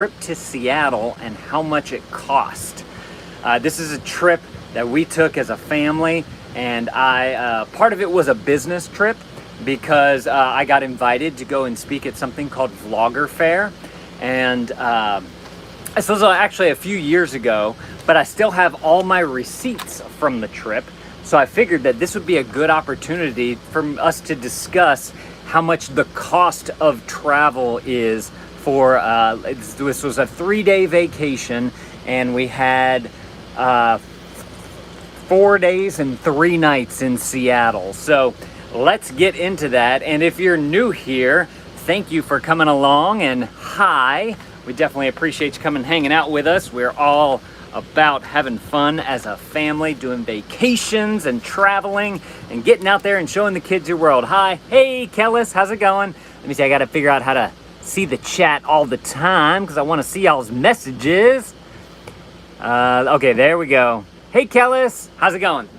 trip to Seattle and how much it cost. This is a trip that we took as a family, and part of it was a business trip because I got invited to go and speak at something called Vlogger Fair, and this was actually a few years ago, but I still have all my receipts from the trip, so I figured that this would be a good opportunity for us to discuss how much the cost of travel is for this was a 3-day vacation, and we had 4 days and 3 nights in Seattle. So let's get into that. And if you're new here, thank you for coming along, and hi. We definitely appreciate you coming hanging out with us. We're all about having fun as a family, doing vacations and traveling and getting out there and showing the kids your world. Hi. Hey, Kellis, how's it going? Let me see, I got to figure out how to see the chat all the time because I want to see y'all's messages. Okay, there we go. Hey, Kellis, how's it going?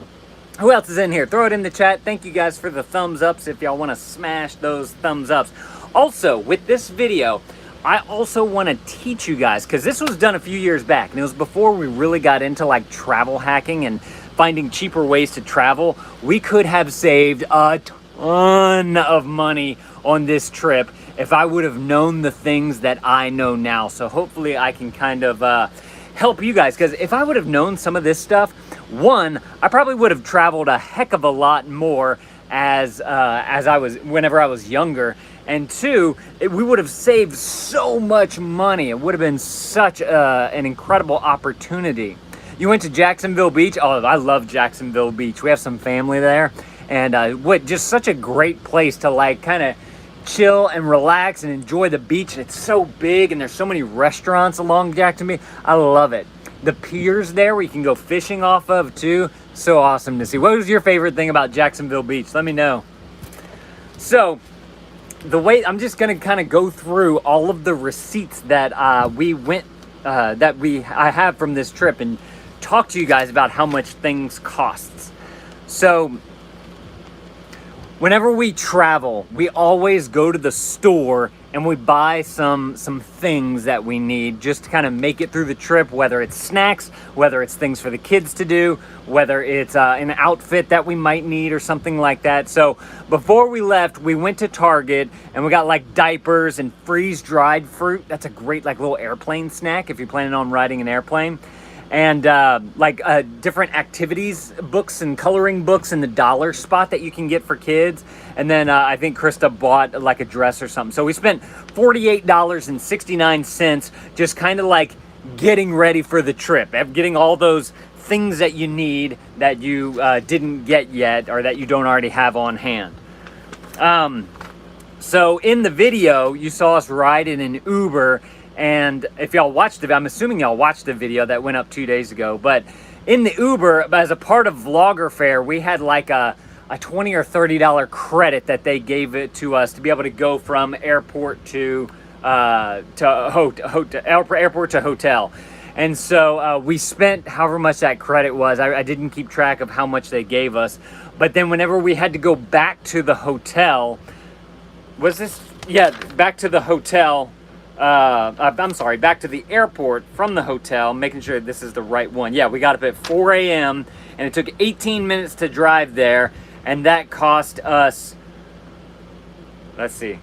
Who else is in here? Throw it in the chat. Thank you guys for the thumbs ups if y'all want to smash those thumbs ups. Also, with this video, I also want to teach you guys, because this was done a few years back, and it was before we really got into like travel hacking and finding cheaper ways to travel. We could have saved a ton of money on this trip if I would have known the things that I know now. So hopefully I can kind of help you guys, because if I would have known some of this stuff, one, I probably would have traveled a heck of a lot more whenever I was younger, and two, we would have saved so much money. It would have been such an incredible opportunity. You went to Jacksonville Beach? Oh, I love Jacksonville Beach. We have some family there, and just such a great place to like kind of chill and relax and enjoy the beach. It's so big, and there's so many restaurants along Jacksonville. I love it. The piers there where you can go fishing off of too. So awesome to see. What was your favorite thing about Jacksonville Beach? Let me know. So the way I'm just gonna kind of go through all of the receipts that I have from this trip and talk to you guys about how much things costs. So whenever we travel, we always go to the store and we buy some things that we need just to kind of make it through the trip, whether it's snacks, whether it's things for the kids to do, whether it's an outfit that we might need or something like that. So before we left, we went to Target and we got like diapers and freeze-dried fruit. That's a great like little airplane snack if you're planning on riding an airplane. And different activities books and coloring books in the dollar spot that you can get for kids. And then I think Krista bought like a dress or something. So we spent $48.69 just kind of like getting ready for the trip, getting all those things that you need that you didn't get yet or that you don't already have on hand. So in the video, you saw us ride in an Uber. And if y'all watched it, I'm assuming y'all watched the video that went up 2 days ago, but in the Uber, as a part of Vlogger Fair, we had like a $20 or $30 credit that they gave it to us to be able to go from airport to hotel. And so we spent however much that credit was. I didn't keep track of how much they gave us. But then whenever we had to go back to the hotel, back to the hotel, I'm sorry, back to the airport from the hotel, making sure this is the right one. Yeah, we got up at 4 a.m. and it took 18 minutes to drive there, and that cost us, let's see,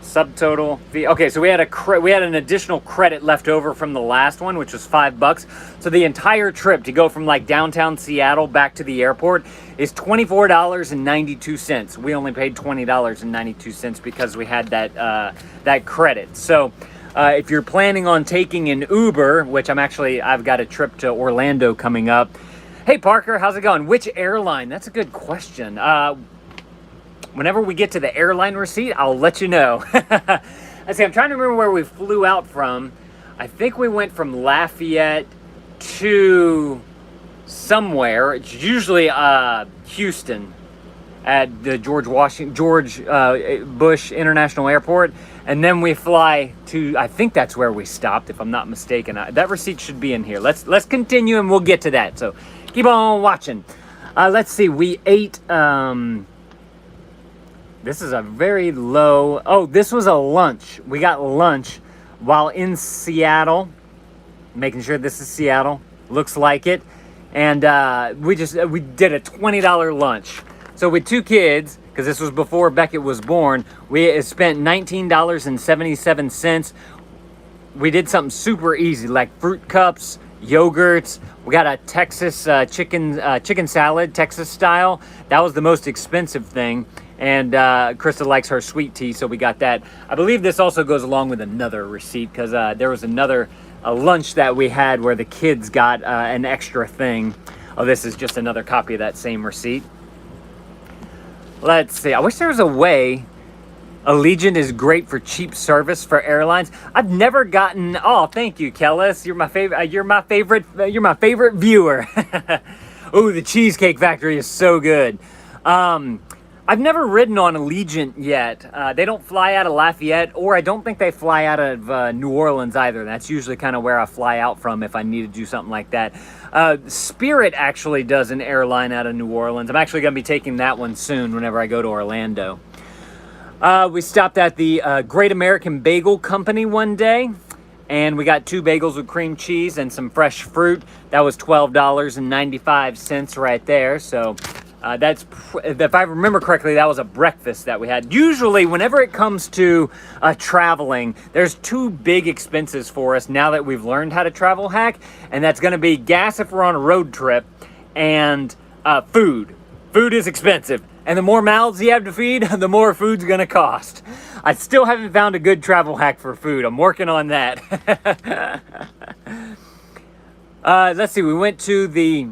subtotal fee. Okay, so we had an additional credit left over from the last one, which was $5. So the entire trip to go from like downtown Seattle back to the airport is $24.92. We only paid $20.92 because we had that credit. So if you're planning on taking an Uber, which I've got a trip to Orlando coming up. Hey Parker, how's it going? Which airline? That's a good question. Whenever we get to the airline receipt, I'll let you know. I'm trying to remember where we flew out from. I think we went from Lafayette to somewhere. It's usually Houston at the George Bush International Airport. And then we fly to, I think that's where we stopped, if I'm not mistaken. That receipt should be in here. Let's continue and we'll get to that. So keep on watching. Let's see, we ate... This is a very low... Oh, this was a lunch. We got lunch while in Seattle, making sure this is Seattle, looks like it. And we did a $20 lunch. So with 2 kids, because this was before Beckett was born, we spent $19.77. We did something super easy, like fruit cups, yogurts. We got a Texas chicken salad, Texas style. That was the most expensive thing. And Krista likes her sweet tea, so we got that. I believe this also goes along with another receipt, because there was another lunch that we had where the kids got an extra thing. Oh, this is just another copy of that same receipt. Let's see. I wish there was a way. Allegiant is great for cheap service for airlines. I've never gotten. Oh, thank you, Kellis. You're my favorite. You're my favorite viewer. Ooh, the Cheesecake Factory is so good. I've never ridden on Allegiant yet. They don't fly out of Lafayette, or I don't think they fly out of New Orleans either. That's usually kind of where I fly out from if I need to do something like that. Spirit actually does an airline out of New Orleans. I'm actually going to be taking that one soon whenever I go to Orlando. We stopped at the Great American Bagel Company one day, and we got 2 bagels with cream cheese and some fresh fruit. That was $12.95 right there. So that's, if I remember correctly, that was a breakfast that we had. Usually, whenever it comes to traveling, there's 2 big expenses for us now that we've learned how to travel hack, and that's going to be gas if we're on a road trip, and food. Food is expensive, and the more mouths you have to feed, the more food's going to cost. I still haven't found a good travel hack for food. I'm working on that. Let's see. We went to the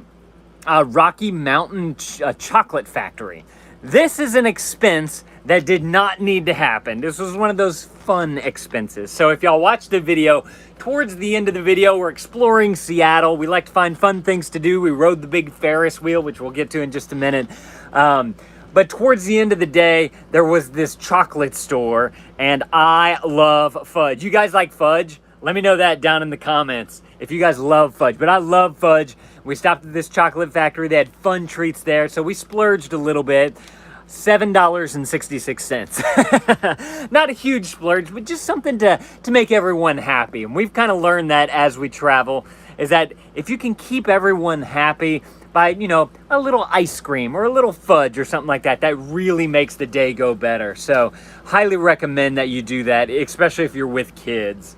Rocky Mountain Chocolate Factory. This is an expense that did not need to happen. This was one of those fun expenses. So if y'all watch the video, towards the end of the video, we're exploring Seattle. We like to find fun things to do. We rode the big Ferris wheel, which we'll get to in just a minute. But towards the end of the day, there was this chocolate store, and I love fudge. You guys like fudge? Let me know that down in the comments if you guys love fudge. But I love fudge. We stopped at this chocolate factory. They had fun treats there, so we splurged a little bit. $7.66. Not a huge splurge, but just something to make everyone happy. And we've kind of learned that as we travel, is that if you can keep everyone happy by, you know, a little ice cream or a little fudge or something like that, that really makes the day go better. So highly recommend that you do that, especially if you're with kids.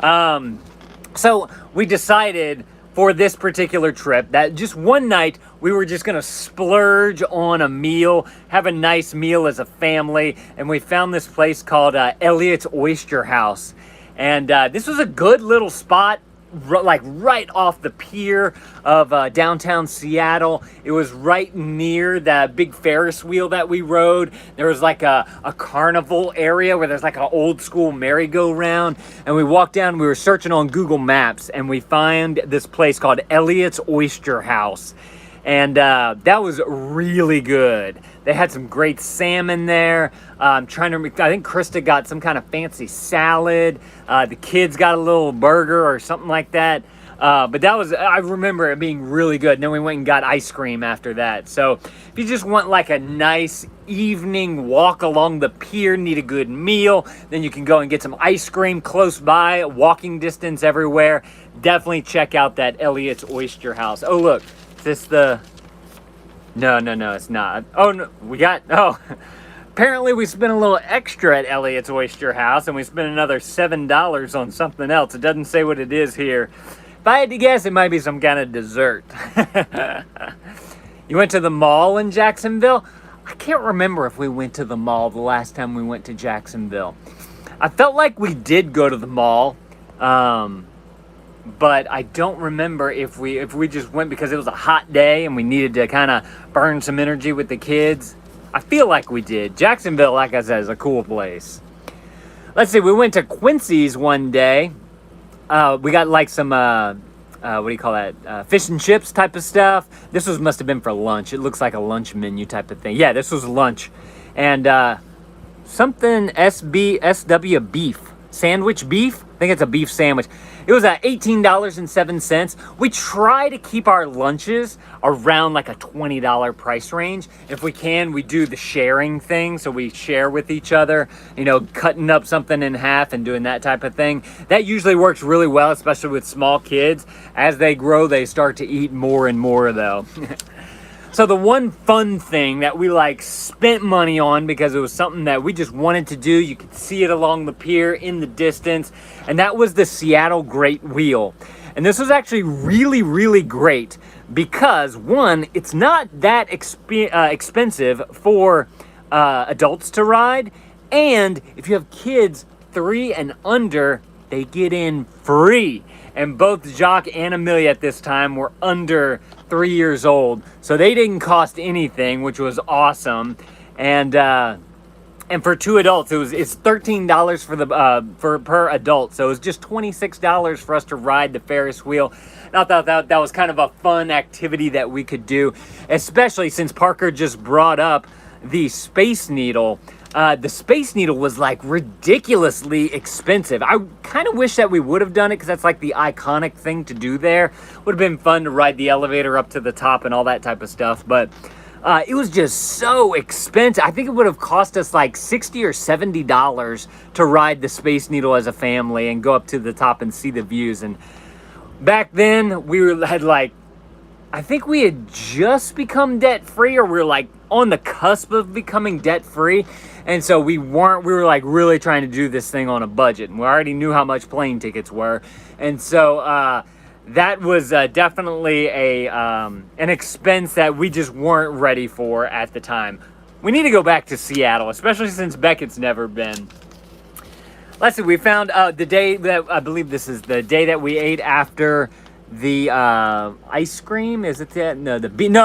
So we decided for this particular trip that just one night we were just gonna splurge on a meal, have a nice meal as a family, and we found this place called Elliott's Oyster House. And this was a good little spot, like right off the pier of downtown Seattle. It was right near that big Ferris wheel that we rode. There was like a carnival area where there's like an old school merry-go-round, and we walked down. We were searching on Google Maps, and we find this place called Elliott's Oyster House, and that was really good. They had some great salmon there. I'm trying to remember, I think Krista got some kind of fancy salad. The kids got a little burger or something like that. But that was, I remember it being really good. And then we went and got ice cream after that. So if you just want like a nice evening walk along the pier, need a good meal, then you can go and get some ice cream close by, walking distance everywhere. Definitely check out that Elliott's Oyster House. Oh, look, is this the... No, it's not. Oh, no, apparently we spent a little extra at Elliott's Oyster House, and we spent another $7 on something else. It doesn't say what it is here. If I had to guess, it might be some kind of dessert. You went to the mall in Jacksonville? I can't remember if we went to the mall the last time we went to Jacksonville. I felt like we did go to the mall, but I don't remember if we just went because it was a hot day and we needed to kind of burn some energy with the kids. I feel like we did. Jacksonville, like I said, is a cool place. Let's see, we went to Quincy's one day. We got like some, what do you call that? Fish and chips type of stuff. This must have been for lunch. It looks like a lunch menu type of thing. Yeah, this was lunch. And something SW beef. sandwich beef. I think it's a beef sandwich. It was at $18.07. We try to keep our lunches around like a $20 price range. If we can, we do the sharing thing. So we share with each other, you know, cutting up something in half and doing that type of thing. That usually works really well, especially with small kids. As they grow, they start to eat more and more though. So the one fun thing that we like spent money on because it was something that we just wanted to do, you could see it along the pier in the distance, and that was the Seattle Great Wheel. And this was actually really, really great because one, it's not that expensive for adults to ride, and if you have kids 3 and under, they get in free. And both Jacques and Amelia at this time were under 3 years old, so they didn't cost anything, which was awesome. And for 2 adults, it's $13 for the per adult, so it was just $26 for us to ride the Ferris wheel. And I thought that was kind of a fun activity that we could do, especially since Parker just brought up the Space Needle. The Space Needle was like ridiculously expensive. I kind of wish that we would have done it because that's like the iconic thing to do there. Would have been fun to ride the elevator up to the top and all that type of stuff, but it was just so expensive. I think it would have cost us like $60 or $70 to ride the Space Needle as a family and go up to the top and see the views. And back then had like, I think we had just become debt free, or we were like on the cusp of becoming debt free. And so we were like really trying to do this thing on a budget. And we already knew how much plane tickets were. And so that was definitely an expense that we just weren't ready for at the time. We need to go back to Seattle, especially since Beckett's never been. Let's see, we found the day that, I believe this is the day that we ate after the ice cream. Is it that? No,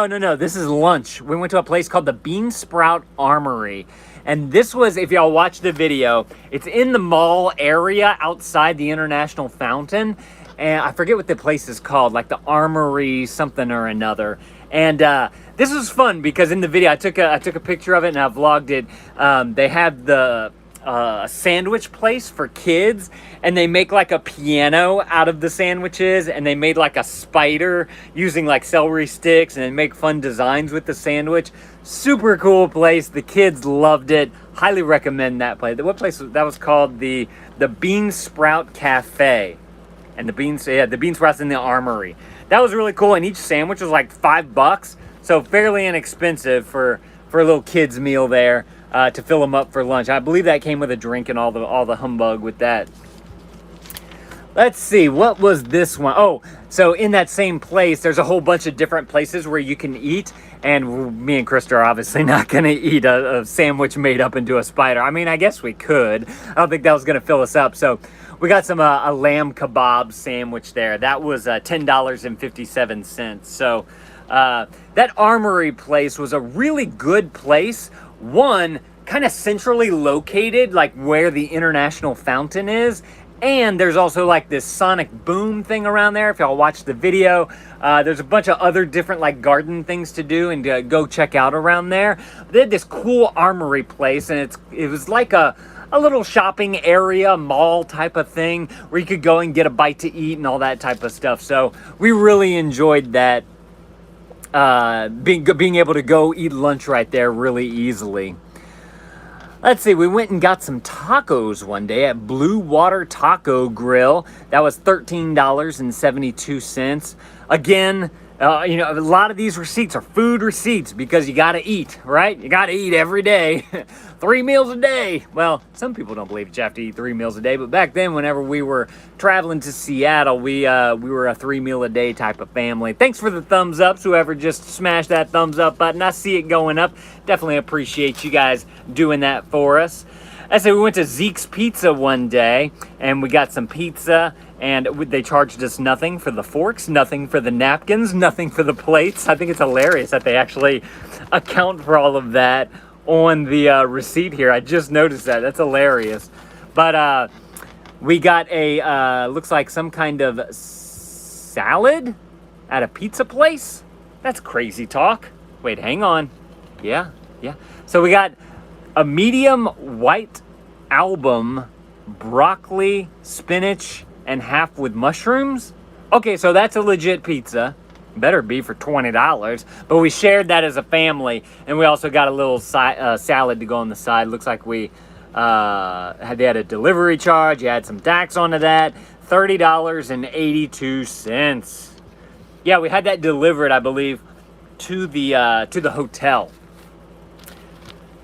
no, this is lunch. We went to a place called the Bean Sprout Armory. And this was, if y'all watch the video, it's in the mall area outside the International Fountain. And I forget what the place is called, like the Armory something or another. And this was fun because in the video, I took a picture of it and I vlogged it. They have the sandwich place for kids, and they make like a piano out of the sandwiches, and they made like a spider using like celery sticks, and they make fun designs with the sandwich. Super cool place. The kids loved it. Highly recommend that place. What place that was called? The Bean Sprout Cafe. And the bean sprouts in the Armory. That was really cool, and each sandwich was like $5, so fairly inexpensive for a little kid's meal there. To fill them up for lunch. I believe that came with a drink and all the humbug with that. Let's see, what was this one? Oh, so in that same place, there's a whole bunch of different places where you can eat, and me and Krista are obviously not going to eat a sandwich made up into a spider. I mean, I guess we could. I don't think that was going to fill us up. So we got some a lamb kebab sandwich there. That was $10.57. So that Armory place was a really good place. One, kind of centrally located, like where the International Fountain is. And there's also like this sonic boom thing around there. If y'all watch the video, there's a bunch of other different like garden things to do and go check out around there. They had this cool Armory place, and it was like a little shopping area, mall type of thing where you could go and get a bite to eat and all that type of stuff. So we really enjoyed that. Being able to go eat lunch right there really easily. Let's see, we went and got some tacos one day at Blue Water Taco Grill. That was $13.72. Again, you know, a lot of these receipts are food receipts because you got to eat, right? You got to eat every day. 3 meals a day. Well, some people don't believe you have to eat 3 meals a day, but back then, whenever we were traveling to Seattle, we were a 3 meal a day type of family. Thanks for the thumbs ups, whoever just smashed that thumbs up button. I see it going up. Definitely appreciate you guys doing that for us. I said we went to Zeke's Pizza one day, and we got some pizza, and they charged us nothing for the forks, nothing for the napkins, nothing for the plates. I think it's hilarious that they actually account for all of that on the receipt here. I just noticed that. That's hilarious. But we got a, looks like some kind of salad at a pizza place. That's crazy talk. Wait, hang on. Yeah. So we got a medium white album broccoli, spinach, and half with mushrooms. Okay, so that's a legit pizza. Better be for $20. But we shared that as a family, and we also got a little salad to go on the side. Looks like we they had a delivery charge. You had some tax onto that. $30.82. Yeah, we had that delivered, I believe, to the hotel.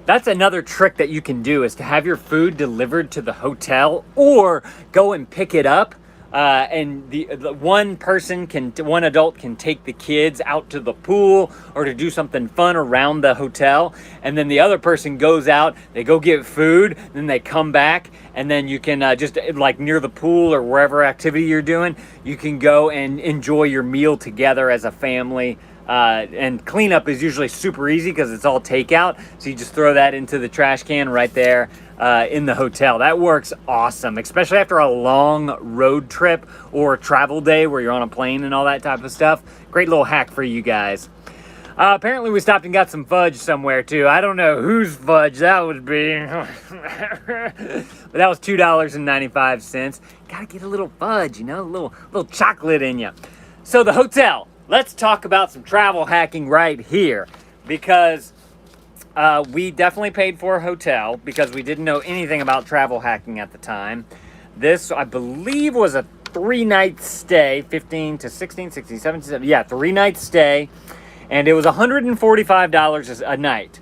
That's another trick that you can do, is to have your food delivered to the hotel or go and pick it up. And the one adult can take the kids out to the pool or to do something fun around the hotel. And then the other person goes out, they go get food, then they come back, and then you can just like near the pool or wherever activity you're doing, you can go and enjoy your meal together as a family. And cleanup is usually super easy because it's all takeout. So you just throw that into the trash can right there in the hotel. That works awesome, especially after a long road trip or travel day where you're on a plane and all that type of stuff. Great little hack for you guys. Apparently we stopped and got some fudge somewhere too. I don't know whose fudge that would be. But that was $2.95. Gotta get a little fudge, you know, a little chocolate in you. So the hotel. Let's talk about some travel hacking right here, because we definitely paid for a hotel because we didn't know anything about travel hacking at the time. This, I believe, was a 3-night stay, 15 to 16, 16, 17, yeah, 3-night stay, and it was $145 a night.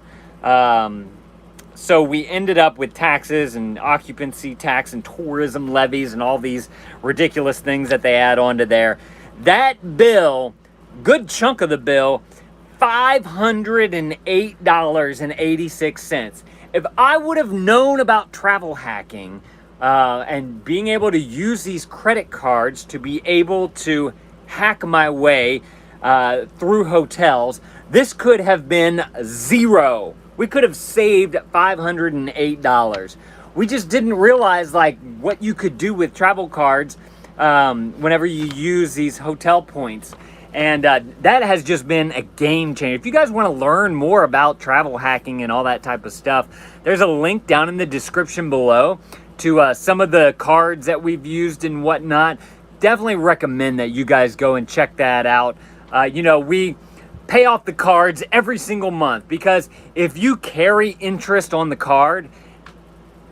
So we ended up with taxes and occupancy tax and tourism levies and all these ridiculous things that they add onto there. That bill, good chunk of the bill, $508.86. If I would have known about travel hacking and being able to use these credit cards to be able to hack my way through hotels, this could have been zero. We could have saved $508. We just didn't realize like what you could do with travel cards whenever you use these hotel points. And that has just been a game changer. If you guys want to learn more about travel hacking and all that type of stuff, there's a link down in the description below to some of the cards that we've used and whatnot. Definitely recommend that you guys go and check that out. You know, we pay off the cards every single month, because if you carry interest on the card,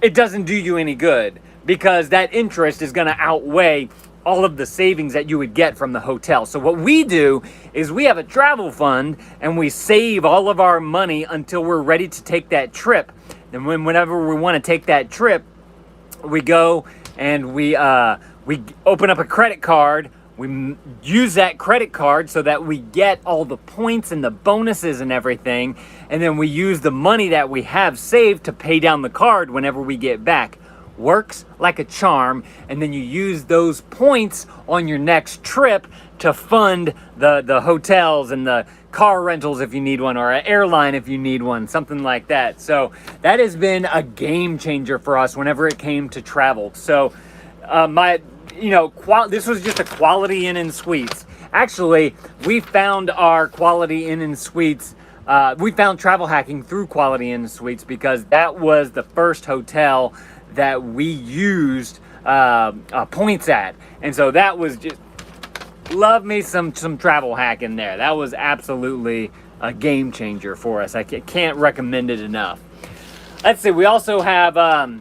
it doesn't do you any good, because that interest is going to outweigh all of the savings that you would get from the hotel. So what we do is we have a travel fund, and we save all of our money until we're ready to take that trip. And whenever we want to take that trip, we go and we open up a credit card. We use that credit card so that we get all the points and the bonuses and everything. And then we use the money that we have saved to pay down the card whenever we get back. Works like a charm. And then you use those points on your next trip to fund the hotels and the car rentals if you need one, or an airline if you need one, something like that. So that has been a game changer for us whenever it came to travel. So this was just a Quality Inn and Suites. Actually, we found our Quality Inn and Suites. We found travel hacking through Quality Inn and Suites because that was the first hotel that we used points at. And so that was just, love me some travel hacking there. That was absolutely a game changer for us. I can't recommend it enough. Let's see, we also have a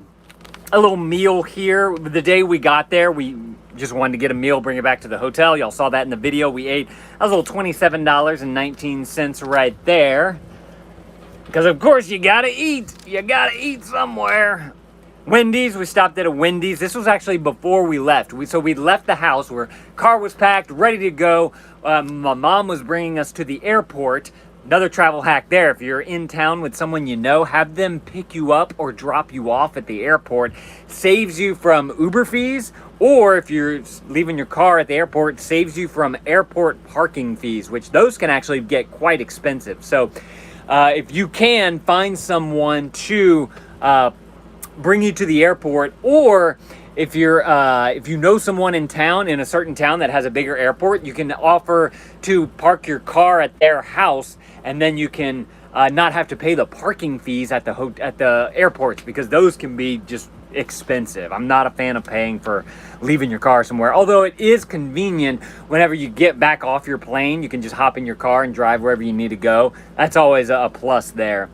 little meal here. The day we got there, we just wanted to get a meal, bring it back to the hotel. Y'all saw that in the video. We ate. That was a little $27.19 right there. Because of course you gotta eat. You gotta eat somewhere. Wendy's, we stopped at a Wendy's. This was actually before we left. So we left the house where car was packed, ready to go. My mom was bringing us to the airport. Another travel hack there. If you're in town with someone you know, have them pick you up or drop you off at the airport. Saves you from Uber fees, or if you're leaving your car at the airport, saves you from airport parking fees, which those can actually get quite expensive. So if you can find someone to bring you to the airport, or if you know someone in town, in a certain town that has a bigger airport, you can offer to park your car at their house, and then you can not have to pay the parking fees at the airports, because those can be just expensive. I'm not a fan of paying for leaving your car somewhere, although it is convenient whenever you get back off your plane. You can just hop in your car and drive wherever you need to go. That's always a plus there.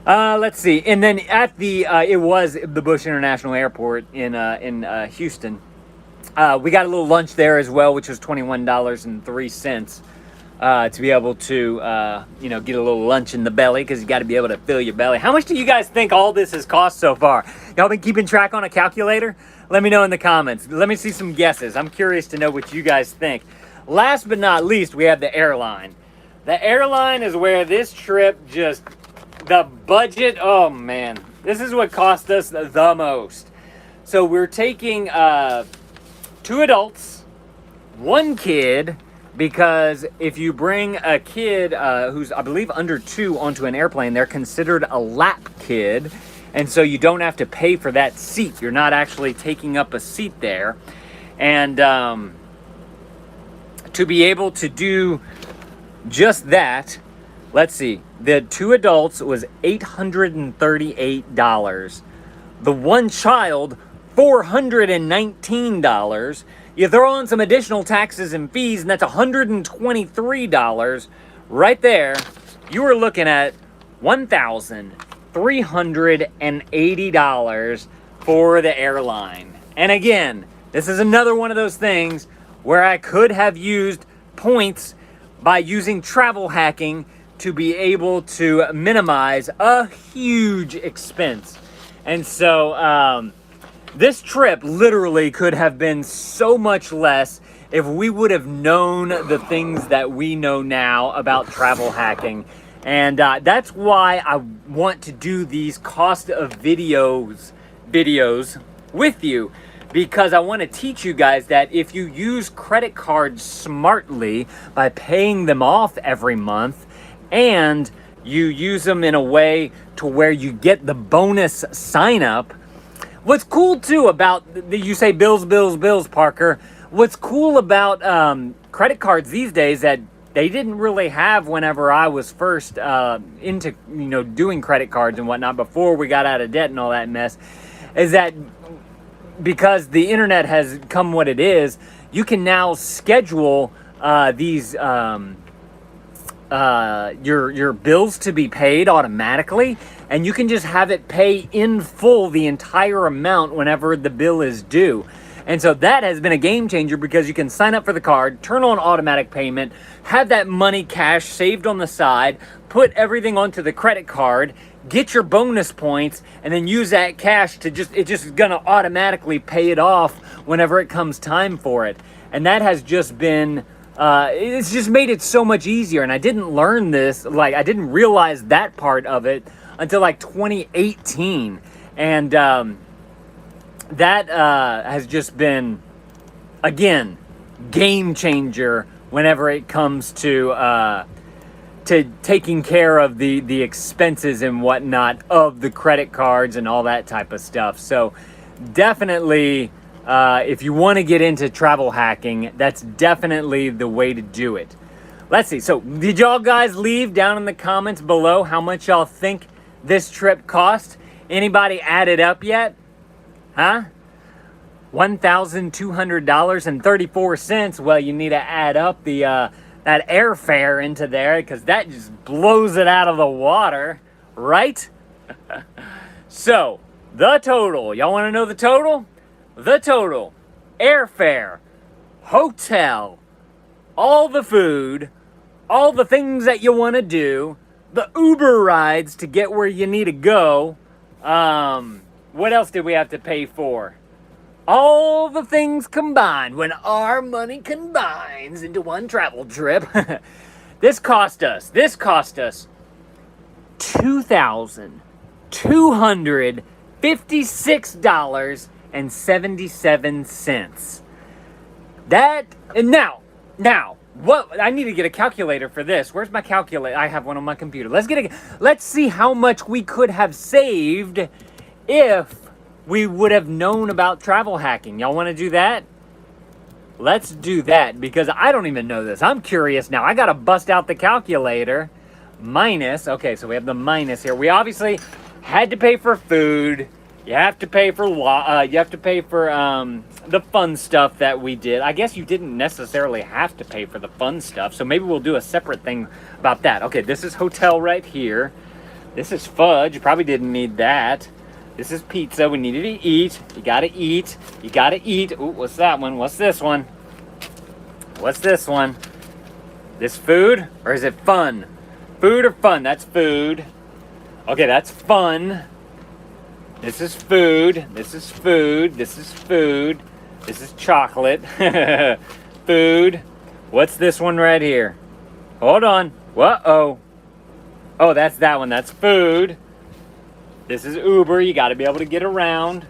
Let's see. And then at the it was the Bush International Airport in Houston. We got a little lunch there as well, which was $21.03. To be able to, get a little lunch in the belly, because you got to be able to fill your belly. How much do you guys think all this has cost so far? Y'all been keeping track on a calculator? Let me know in the comments. Let me see some guesses. I'm curious to know what you guys think. Last but not least, we have the airline. The airline is where this trip just, the budget, oh man. This is what cost us the most. So we're taking 2 adults, 1 kid, because if you bring a kid who's, I believe, under 2 onto an airplane, they're considered a lap kid. And so you don't have to pay for that seat. You're not actually taking up a seat there. And to be able to do just that, let's see, the 2 adults was $838. The 1 child, $419. You throw on some additional taxes and fees, and that's $123 right there. You are looking at $1,380 for the airline. And again, this is another one of those things where I could have used points by using travel hacking to be able to minimize a huge expense. And so, this trip literally could have been so much less if we would have known the things that we know now about travel hacking. And that's why I want to do these cost of videos with you, because I want to teach you guys that if you use credit cards smartly by paying them off every month, and you use them in a way to where you get the bonus sign up. What's cool too about, you say bills, Parker. What's cool about credit cards these days that they didn't really have whenever I was first into doing credit cards and whatnot, before we got out of debt and all that mess, is that because the internet has come what it is, you can now schedule these your bills to be paid automatically, and you can just have it pay in full the entire amount whenever the bill is due. And so that has been a game changer, because you can sign up for the card, turn on automatic payment, have that money cash saved on the side, put everything onto the credit card, get your bonus points, and then use that cash to it's just gonna automatically pay it off whenever it comes time for it. And that has just been it's just made it so much easier. And I didn't learn this, I didn't realize that part of it until 2018. And that has just been, again, game changer whenever it comes to taking care of the expenses and whatnot of the credit cards and all that type of stuff. So definitely, if you want to get into travel hacking, that's definitely the way to do it. Let's see. So did y'all guys leave down in the comments below how much y'all think this trip cost? Anybody add it up yet? Huh? $1,200.34. Well, you need to add up the that airfare into there, because that just blows it out of the water, right? So the total, y'all want to know the total? The total: airfare, hotel, all the food, all the things that you want to do, the Uber rides to get where you need to go. What else did we have to pay for? All the things combined, when our money combines into one travel trip, this cost us $2,256.77. That, and now, what, I need to get a calculator for this. Where's my calculator? I have one on my computer. Let's see how much we could have saved if we would have known about travel hacking. Y'all want to do that? Let's do that, because I don't even know this. I'm curious now. I got to bust out the calculator. minus, okay, so we have the minus here. We obviously had to pay for food. You have to pay for the fun stuff that we did. I guess you didn't necessarily have to pay for the fun stuff, so maybe we'll do a separate thing about that. Okay, this is hotel right here. This is fudge. You probably didn't need that. This is pizza. We needed to eat. You gotta eat. You gotta eat. Ooh, what's that one? What's this one? What's this one? This food or is it fun? Food or fun? That's food. Okay, that's fun. This is food. This is food. This is food. This is chocolate. Food. What's this one right here? Hold on. Whoa. Oh, that's that one. That's food. This is Uber. You got to be able to get around.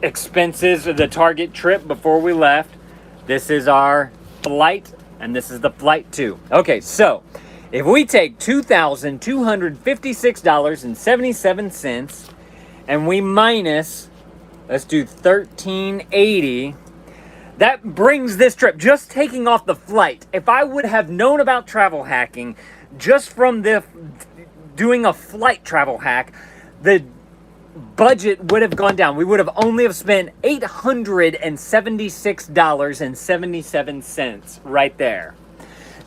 Expenses of the Target trip before we left. This is our flight, and this is the flight too. Okay, so if we take $2,256.77 and we minus, let's do $1,380, that brings this trip, just taking off the flight. If I would have known about travel hacking just from doing a flight travel hack, the budget would have gone down. We would have only have spent $876.77 right there.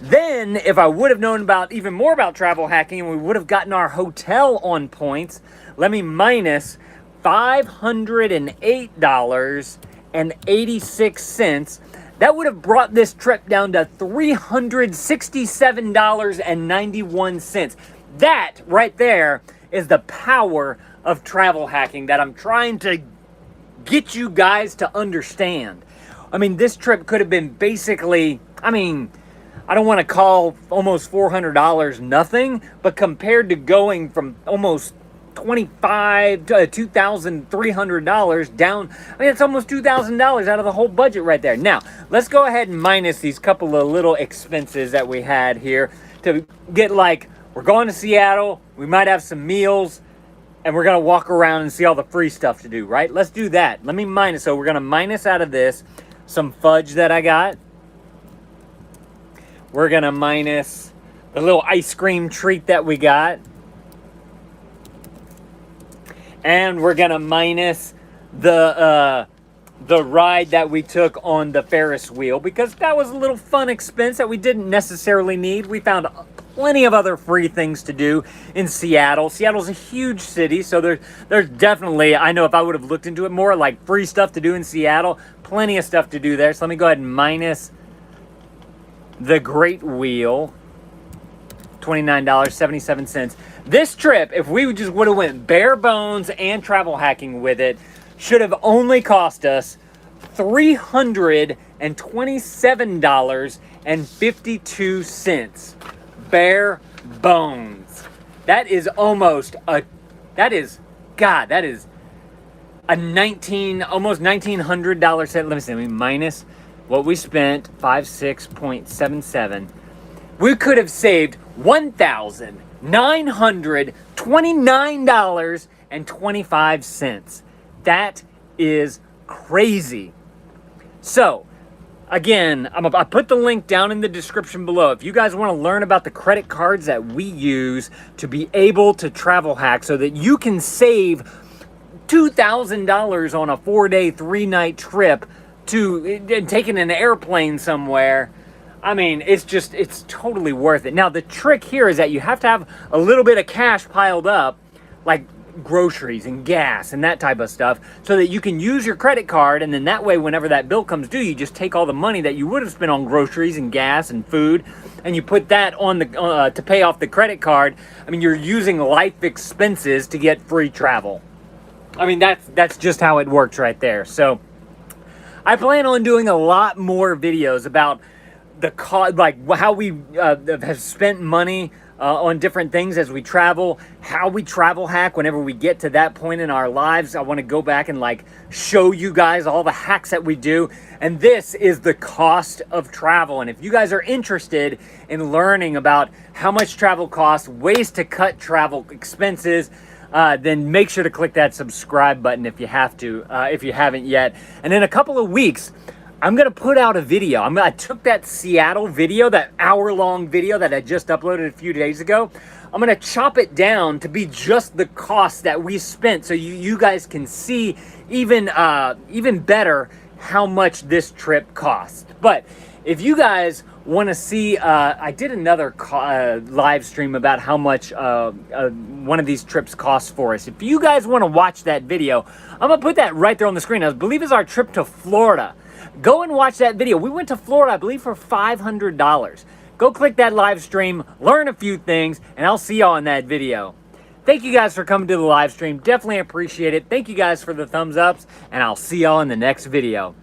Then, if I would have known about even more about travel hacking and we would have gotten our hotel on points, let me minus $508.86. That would have brought this trip down to $367.91. That right there is the power of travel hacking that I'm trying to get you guys to understand. I mean, this trip could have been basically, I don't want to call almost $400 nothing, but compared to going from almost $2,500 to $2,300 down, it's almost $2,000 out of the whole budget right there. Now, let's go ahead and minus these couple of little expenses that we had here to get, like, we're going to Seattle, we might have some meals, and we're going to walk around and see all the free stuff to do, right? Let's do that. Let me minus. So we're going to minus out of this some fudge that I got. We're going to minus the little ice cream treat that we got. And we're going to minus the ride that we took on the Ferris wheel, because that was a little fun expense that we didn't necessarily need. We found plenty of other free things to do in Seattle. Seattle's a huge city, so there's definitely, I know if I would have looked into it more, like free stuff to do in Seattle, plenty of stuff to do there. So let me go ahead and minus the Great Wheel, $29.77. This trip, if we just would have went bare bones and travel hacking with it, should have only cost us $327.52. Bare bones. That is almost a, that is a almost $1,900 set. Let me minus what we spent, 56.77. We could have saved $1,929.25. That is crazy. So, again, I put the link down in the description below. If you guys want to learn about the credit cards that we use to be able to travel hack so that you can save $2,000 on a 4-day, 3-night trip to taking an airplane somewhere, it's totally worth it. Now, the trick here is that you have to have a little bit of cash piled up, like groceries and gas and that type of stuff, so that you can use your credit card, and then that way whenever that bill comes due, you just take all the money that you would have spent on groceries and gas and food and you put that on the to pay off the credit card. You're using life expenses to get free travel. That's just how it works right there. So I plan on doing a lot more videos about the cost, like how we have spent money on different things as we travel, how we travel hack whenever we get to that point in our lives. I want to go back and show you guys all the hacks that we do. And this is the cost of travel. And if you guys are interested in learning about how much travel costs, ways to cut travel expenses, then make sure to click that subscribe button if you have to, if you haven't yet. And in a couple of weeks, I'm gonna put out a video. I took that Seattle video, that hour-long video that I just uploaded a few days ago. I'm gonna chop it down to be just the cost that we spent, so you guys can see even better how much this trip cost. But if you guys want to see, I did another live stream about how much one of these trips costs for us. If you guys want to watch that video, I'm gonna put that right there on the screen. I believe it's our trip to Florida. Go and watch that video. We went to Florida, I believe, for $500. Go click that live stream, learn a few things, and I'll see y'all in that video. Thank you guys for coming to the live stream. Definitely appreciate it. Thank you guys for the thumbs ups, and I'll see y'all in the next video.